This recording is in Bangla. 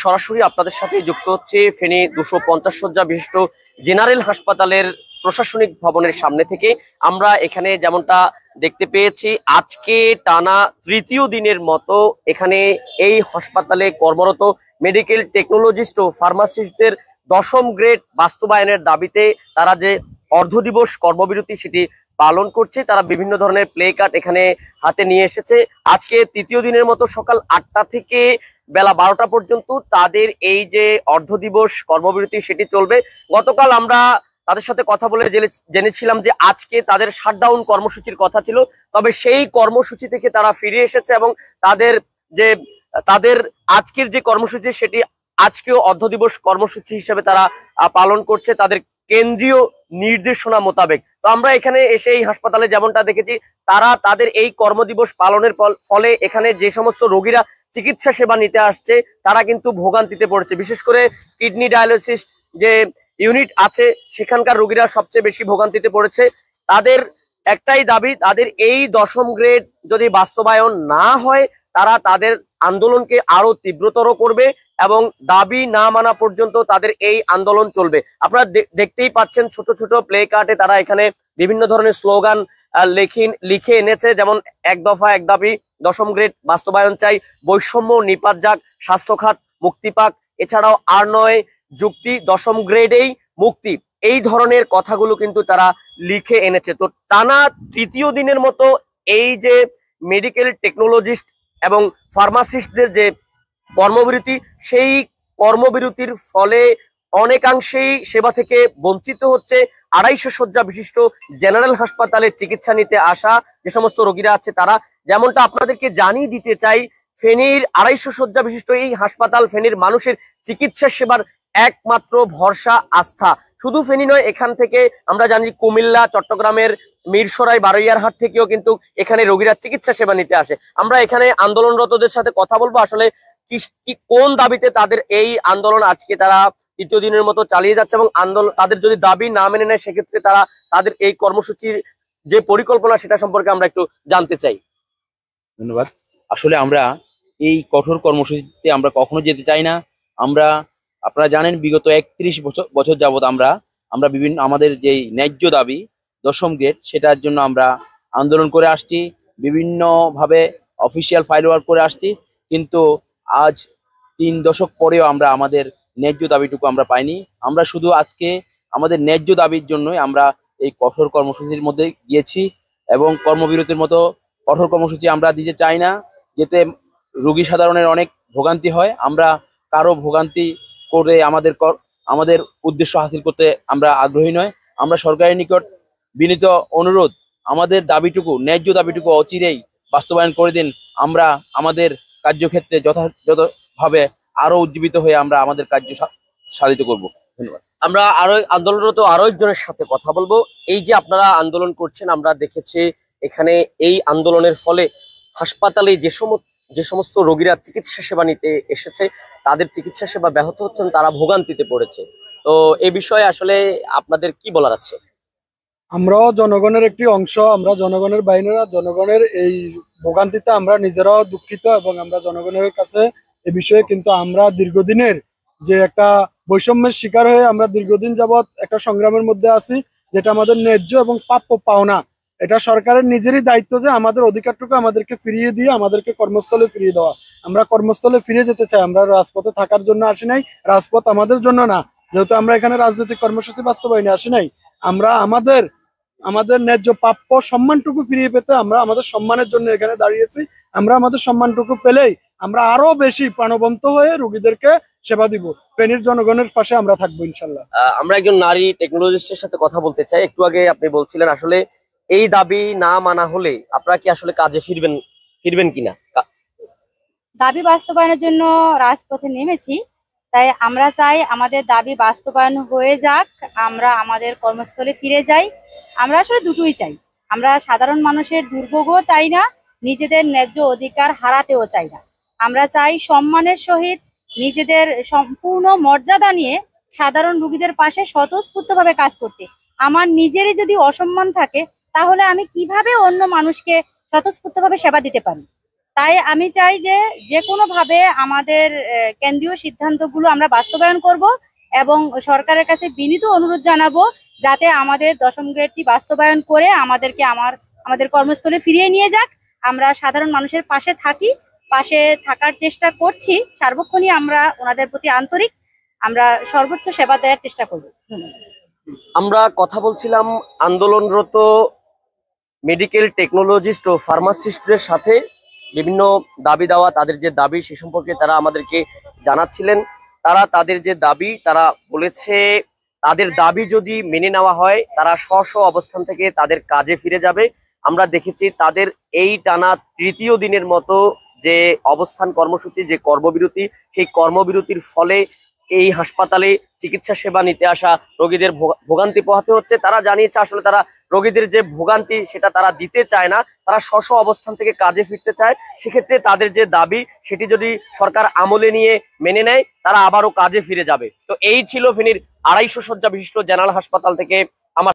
সরাসরি আপনাদের সাথে যুক্ত হচ্ছে ফেনী 250 শয্যা বিশিষ্ট জেনারেল হাসপাতালের প্রশাসনিক ভবনের সামনে থেকে। আমরা এখানে যেমনটা দেখতে পেয়েছি, আজকে টানা তৃতীয় দিনের মতো এখানে এই হাসপাতালে কর্মরত মেডিকেল টেকনোলজিস্ট ও ফার্মাসিস্টদের 10ম গ্রেড বাস্তবায়নের দাবিতে তারা যে অর্ধ দিবস কর্মবিরতি সেটি পালন করছে। তারা বিভিন্ন ধরনের প্লে কার্ড এখানে হাতে নিয়ে এসেছে। আজকে তৃতীয় দিনের মতো সকাল 8টা থেকে বেলা 12টা পর্যন্ত তাদের এই যে অর্ধ দিবস কর্মবিরতি সেটি চলবে। গতকাল আমরা তাদের সাথে কথা বলে জেনেছিলাম যে আজকে তাদের শাটডাউন কর্মসূচির কথা ছিল, তবে সেই কর্মসূচি থেকে তারা ফিরে এসেছে এবং তাদের আজকের যে কর্মসূচি সেটি আজকেও অর্ধ দিবস কর্মসূচি হিসেবে তারা পালন করছে তাদের কেন্দ্রীয় নির্দেশনা মোতাবেক। তো আমরা এখানে এসে এই হাসপাতালে যেমনটা দেখেছি, তারা তাদের এই কর্মদিবস পালনের ফলে এখানে যে সমস্ত রোগীরা চিকিৎসা সেবা নিতে আসছে তারা কিন্তু ভোগান্তিতে পড়েছে। বিশেষ করে কিডনি ডায়ালিসিস যে ইউনিট আছে সেখানকার রোগীরা সবচেয়ে বেশি ভোগান্তিতে পড়েছে। তাদের একটাই দাবি, তাদের এই 10ম গ্রেড যদি বাস্তবায়ন না হয় তারা তাদের আন্দোলনকে আরো তীব্রতর করবে এবং দাবি না মানা পর্যন্ত তাদের এই আন্দোলন চলবে। আপনারা দেখতেই পাচ্ছেন ছোট ছোট প্লে কার্ডে তারা এখানে বিভিন্ন ধরনের স্লোগান লিখে এনেছে, যেমন এক দফা এক দাবি, 10ম গ্রেড বাস্তবায়ন চাই, বৈষম্য নিপাত যাক, স্বাস্থ্য খাত মুক্তি পাক, এছাড়াও আর নয় যুক্তি, 10ম গ্রেডেই মুক্তি। এই ধরনের কথাগুলো কিন্তু তারা লিখে এনেছে। তো টানা তৃতীয় দিনের মতো এই যে মেডিকেল টেকনোলজিস্ট এবং ফার্মাসিস্টদের যে কর্মবিরতি, সেই কর্মবিরতির ফলে অনেকাংশেই সেবা থেকে বঞ্চিত হচ্ছে 250 শয্যা বিশিষ্ট জেনারেল হাসপাতালে চিকিৎসা নিতে আসা যে সমস্ত রোগীরা আছে তারা। যেমনটা আপনাদেরকে জানিয়ে দিতে চাই, ফেনীর 250 শয্যা বিশিষ্ট এই হাসপাতাল ফেনীর মানুষের চিকিৎসা সেবার একমাত্র ভরসা, আস্থা। শুধু ফেনী নয়, এখান থেকে আমরা জানি কুমিল্লা, চট্টগ্রামের মিরসরাই, বারৈয়ারহাট থেকেও কিন্তু এখানে রোগীরা চিকিৎসা সেবা নিতে আসে। আমরা এখানে আন্দোলনরতদের সাথে কথা বলবো আসলে কোন দাবিতে তাদের এই আন্দোলন আজকে তারা তৃতীয় দিনের মতো চালিয়ে যাচ্ছে এবং তাদের যদি দাবি না মেনে নেয় সেক্ষেত্রে তারা তাদের এই কর্মসূচির যে পরিকল্পনা সেটা সম্পর্কে আমরা একটু জানতে চাই। ধন্যবাদ। আসলে আমরা এই কঠোর কর্মসূচিতে আমরা কখনো যেতে চাই না। আপনারা জানেন বিগত 31 বছর যাবত আমরা বিভিন্ন আমাদের যেই ন্যায্য দাবি 10ম গ্রেড সেটার জন্য আমরা আন্দোলন করে আসছি, বিভিন্নভাবে অফিসিয়াল ফাইল ওয়ার্ক করে আসছি, কিন্তু আজ 3 দশক পরেও আমরা আমাদের ন্যায্য দাবিটুকু আমরা পাইনি। আমরা শুধু আজকে আমাদের ন্যায্য দাবির জন্যই আমরা এই কঠোর কর্মসূচির মধ্যে গিয়েছি এবং কর্মবিরতির মতো কঠোর কর্মসূচি আমরা দিতে চাই না, যেতে রোগী সাধারণের অনেক ভোগান্তি হয়। আমরা কারো ভোগান্তি করে আমাদের উদ্দেশ্য হাসিল করতে আমরা আগ্রহী নয়। আমরা সরকারের নিকট বিনীত অনুরোধ, আমাদের দাবিটুকু, ন্যায্য দাবিটুকু অচিরেই বাস্তবায়ন করে দিন। আমরা আমাদের কার্যক্ষেত্রে যথাযথভাবে আরো উজ্জীবিত হয়ে আমরা আমাদের কার্য সাধিত করব। ধন্যবাদ। আমরা আন্দোলনরত আরো একজনের সাথে কথা বলবো। এই যে আপনারা আন্দোলন করছেন, আমরা দেখেছি এখানে এই আন্দোলনের ফলে হাসপাতালে যে সমস্ত রোগীরা চিকিৎসা সেবা নিতে এসেছে তাদের চিকিৎসা সেবা ব্যাহত হচ্ছেন, তারা ভোগান্তিতে পড়েছে। তো এই বিষয়ে আসলে আপনাদের কি বলার আছে? আমরাও জনগণের একটি অংশ, আমরা জনগণের বাইরেরা, জনগণের এই ভোগান্তিতে আমরা নিজেরাও দুঃখিত এবং আমরা জনগণের কাছে এ বিষয়ে কিন্তু আমরা দীর্ঘদিনের যে একটা বৈষম্যের শিকার হয়ে আমরা দীর্ঘদিন যাবৎ একটা সংগ্রামের মধ্যে আছি, যেটা আমাদের ন্যায্য এবং প্রাপ্য পাওনা। এটা সরকারের নিজেরই দায়িত্ব যে আমাদের অধিকারটুকু আমাদেরকে ফিরিয়ে দিয়ে আমাদেরকে কর্মস্থলে ফিরিয়ে দেওয়া। আমরা কর্মস্থলে ফিরে যেতে চাই, আমরা রাজপথে থাকার জন্য আসি নাই, রাজপথ আমাদের জন্য না। যেহেতু আমরা এখানে রাজনৈতিক কর্মসূচি বাস্তবায়নে আসি নাই, আমরা আমাদের ন্যায্য প্রাপ্য সম্মানটুকু ফিরিয়ে পেতে আমরা আমাদের সম্মানের জন্য এখানে দাঁড়িয়েছি। আমরা আমাদের সম্মানটুকু পেলেই আমরা আরো বেশি প্রাণবন্ত হয়ে রোগীদেরকে সেবা দিব। ফেনীর জনগণের পাশে আমরা থাকবো ইনশাল্লাহ। আমরা একজন নারী টেকনোলজিস্টের সাথে কথা বলতে চাই। একটু আগে আপনি বলছিলেন আসলে এই দাবি না মানা হলে আপনারা কি আসলে কাজে ফিরবেন কিনা? দাবি বাস্তবায়নের জন্য রাজপথে নেমেছি, তাই আমরা চাই আমাদের দাবি বাস্তবায়ন হয়ে যাক, আমরা আমাদের কর্মস্থলে ফিরে যাই। আমরা আসলে দুটোই চাই, আমরা সাধারণ মানুষের দুর্ভোগও চাই না, নিজেদের ন্যায্য অধিকার হারাতেও চাই না। আমরা চাই সম্মানের সহিত নিজেদের সম্পূর্ণ মর্যাদা নিয়ে সাধারণ রোগীদের পাশে স্বতঃস্ফূর্তভাবে কাজ করতে। আমার নিজেরই যদি অসম্মান থাকে তাহলে আমি কিভাবে অন্য মানুষকে স্বতঃস্ফূর্তভাবে সেবা দিতে পারি? তাই আমি চাই যে যে কোনো ভাবে আমাদের কেন্দ্রীয় সিদ্ধান্তগুলো আমরা বাস্তবায়ন করব এবং সরকারের কাছে বিনীত অনুরোধ জানাবো যাতে আমাদের 10ম গ্রেডটি বাস্তবায়ন করে আমাদের কর্মস্থলে ফিরিয়ে নিয়ে যাক। আমরা সাধারণ মানুষের পাশে থাকি, পাশে থাকার চেষ্টা করছি, সার্বক্ষণিক আমরা ওনাদের প্রতি আন্তরিক, আমরা সর্বোচ্চ সেবা দেওয়ার চেষ্টা করব। আমরা কথা বলছিলাম আন্দোলনরত মেডিকেল টেকনোলজিস্ট ও ফার্মাসিস্টদের সাথে। বিভিন্ন দাবি দেওয়া, তাদের যে দাবি সে সম্পর্কে তারা আমাদেরকে জানাচ্ছিলেন। তারা তাদের যে দাবি, তারা বলেছে তাদের দাবি যদি মেনে নেওয়া হয় তারা স্ব অবস্থান থেকে তাদের কাজে ফিরে যাবে। আমরা দেখেছি তাদের এই টানা তৃতীয় দিনের মতো যে অবস্থান কর্মসূচি, যে কর্মবিরতি, সেই কর্মবিরতির ফলে এই হাসপাতালে চিকিৎসা সেবা নিতে আসা রোগীদের ভোগান্তি পোহাতে হচ্ছে। তারা জানিয়েছে আসলে তারা রোগীদের যে ভোগান্তি সেটা তারা দিতে চায় না, তারা স্ব অবস্থান থেকে কাজে ফিরতে চায়। সেক্ষেত্রে তাদের যে দাবি সেটি যদি সরকার আমলে নিয়ে মেনে নেয় তারা আবারও কাজে ফিরে যাবে। তো এই ছিল ফেনীর 250 শয্যা বিশিষ্ট জেনারেল হাসপাতাল থেকে আমার